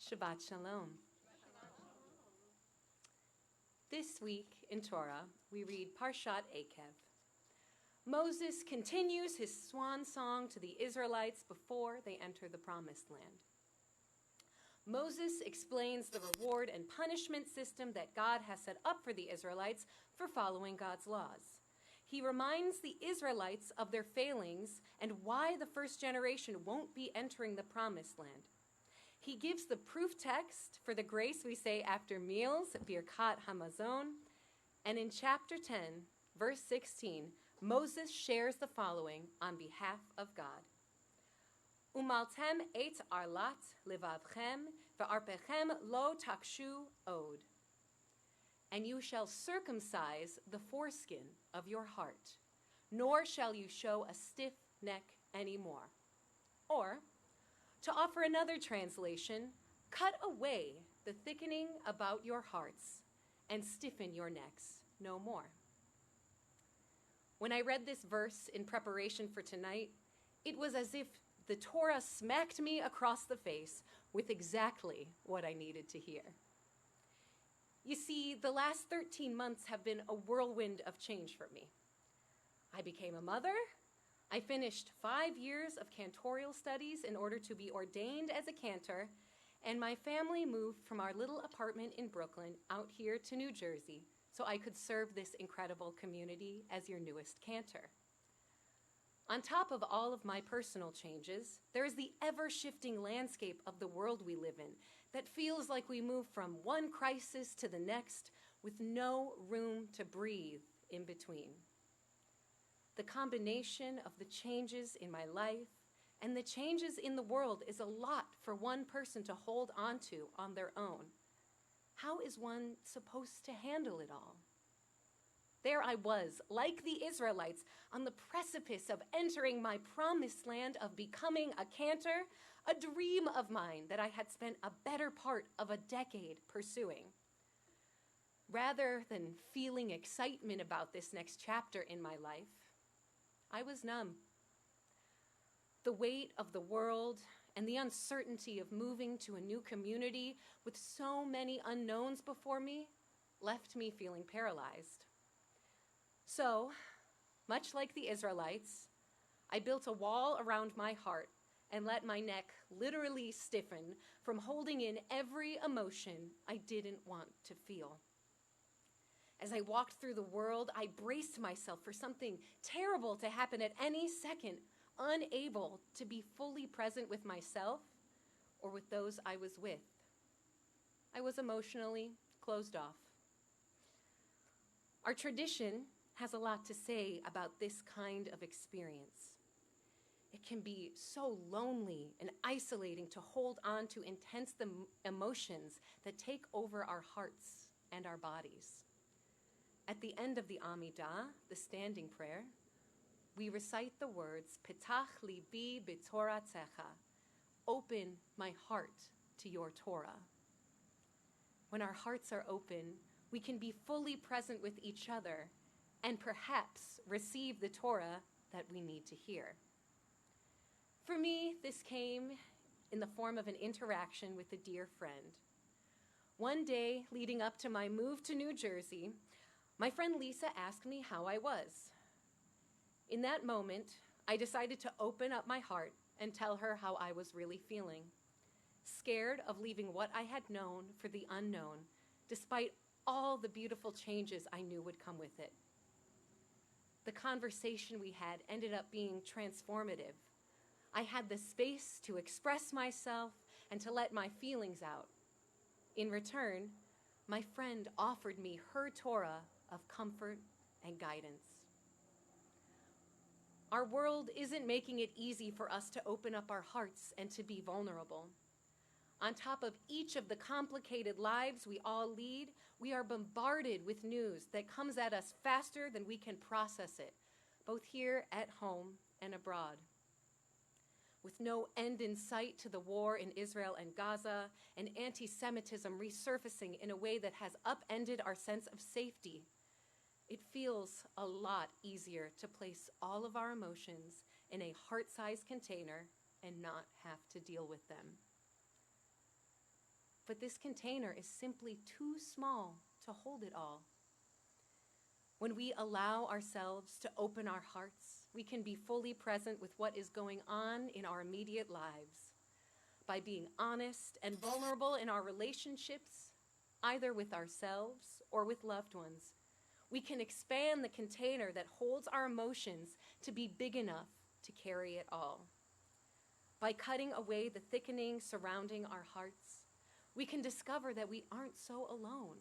Shabbat Shalom. This week in Torah, we read Parshat Ekev. Moses continues his swan song to the Israelites before they enter the Promised Land. Moses explains the reward and punishment system that God has set up for the Israelites for following God's laws. He reminds the Israelites of their failings and why the first generation won't be entering the Promised Land. He gives the proof text for the grace we say after meals, Birkat Hamazon. And in chapter 10, verse 16, Moses shares the following on behalf of God. Umaltem et arlat levavchem ve'arpechem lo takshu od. And you shall circumcise the foreskin of your heart, nor shall you show a stiff neck anymore. Or, to offer another translation, cut away the thickening about your hearts and stiffen your necks no more. When I read this verse in preparation for tonight, it was as if the Torah smacked me across the face with exactly what I needed to hear. You see, the last 13 months have been a whirlwind of change for me. I became a mother. I finished 5 years of cantorial studies in order to be ordained as a cantor, and my family moved from our little apartment in Brooklyn out here to New Jersey so I could serve this incredible community as your newest cantor. On top of all of my personal changes, there is the ever-shifting landscape of the world we live in that feels like we move from one crisis to the next with no room to breathe in between. The combination of the changes in my life and the changes in the world is a lot for one person to hold on to on their own. How is one supposed to handle it all? There I was, like the Israelites, on the precipice of entering my promised land of becoming a cantor, a dream of mine that I had spent a better part of a decade pursuing. Rather than feeling excitement about this next chapter in my life, I was numb. The weight of the world and the uncertainty of moving to a new community with so many unknowns before me left me feeling paralyzed. So, much like the Israelites, I built a wall around my heart and let my neck literally stiffen from holding in every emotion I didn't want to feel. As I walked through the world, I braced myself for something terrible to happen at any second, unable to be fully present with myself or with those I was with. I was emotionally closed off. Our tradition has a lot to say about this kind of experience. It can be so lonely and isolating to hold on to intense emotions that take over our hearts and our bodies. At the end of the Amidah, the standing prayer, we recite the words, Petach libi b'toratzecha, open my heart to your Torah. When our hearts are open, we can be fully present with each other and perhaps receive the Torah that we need to hear. For me, this came in the form of an interaction with a dear friend. One day, leading up to my move to New Jersey, my friend Lisa asked me how I was. In that moment, I decided to open up my heart and tell her how I was really feeling, scared of leaving what I had known for the unknown, despite all the beautiful changes I knew would come with it. The conversation we had ended up being transformative. I had the space to express myself and to let my feelings out. In return, my friend offered me her Torah of comfort and guidance. Our world isn't making it easy for us to open up our hearts and to be vulnerable. On top of each of the complicated lives we all lead, we are bombarded with news that comes at us faster than we can process it, both here at home and abroad. With no end in sight to the war in Israel and Gaza, and anti-Semitism resurfacing in a way that has upended our sense of safety, it feels a lot easier to place all of our emotions in a heart-sized container and not have to deal with them. but this container is simply too small to hold it all. When we allow ourselves to open our hearts, we can be fully present with what is going on in our immediate lives. By being honest and vulnerable in our relationships, either with ourselves or with loved ones, we can expand the container that holds our emotions to be big enough to carry it all. By cutting away the thickening surrounding our hearts, we can discover that we aren't so alone.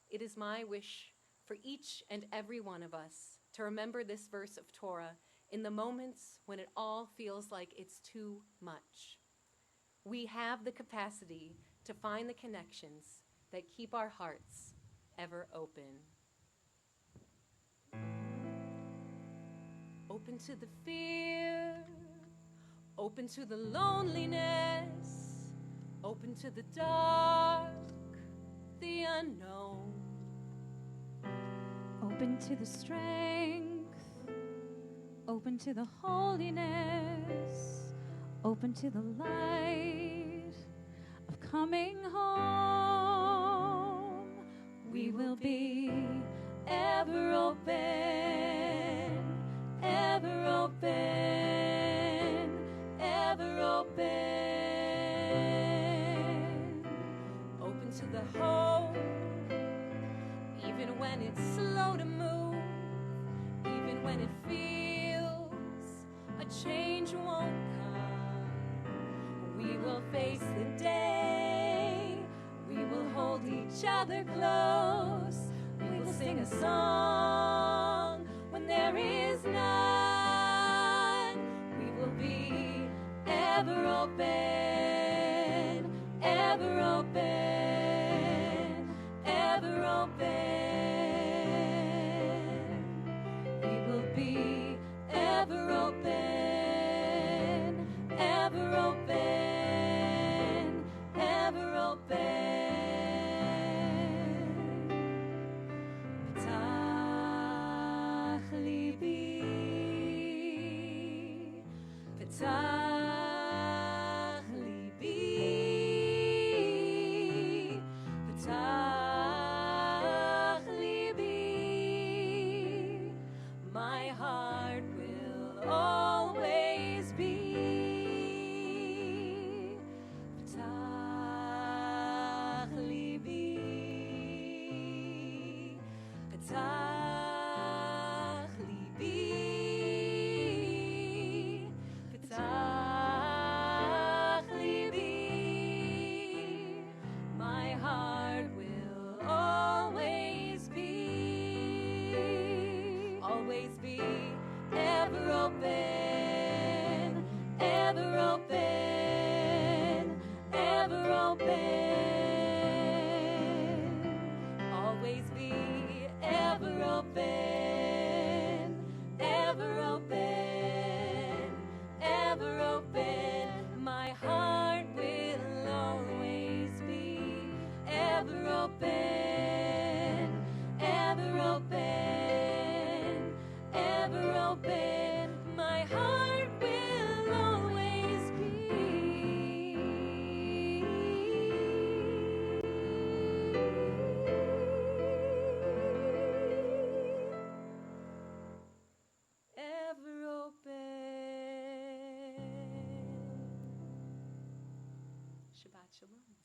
It is my wish for each and every one of us to remember this verse of Torah in the moments when it all feels like it's too much. We have the capacity to find the connections that keep our hearts ever open. Open to the fear, open to the loneliness, open to the dark, the unknown. Open to the strength, open to the holiness, open to the light of coming home. We will be ever open, ever open, ever open. Open to the hope, even when it's slow to move, even when it feels a change won't come. We will face the day, we will hold each other close, we will sing a song when there is none. We will be ever open, ever open, ever open. We will be ever open, ever open, ever open. P'tach libi, p'tach libi, p'tach libi. My heart will always be. P'tach libi, p'tach libi, p'tach libi. My heart will always be ever open, ever open, ever open. Always be ever open, ever open, ever open. My heart will always be ever open, ever open, ever open. My heart will always be ever open. Shabbat Shalom.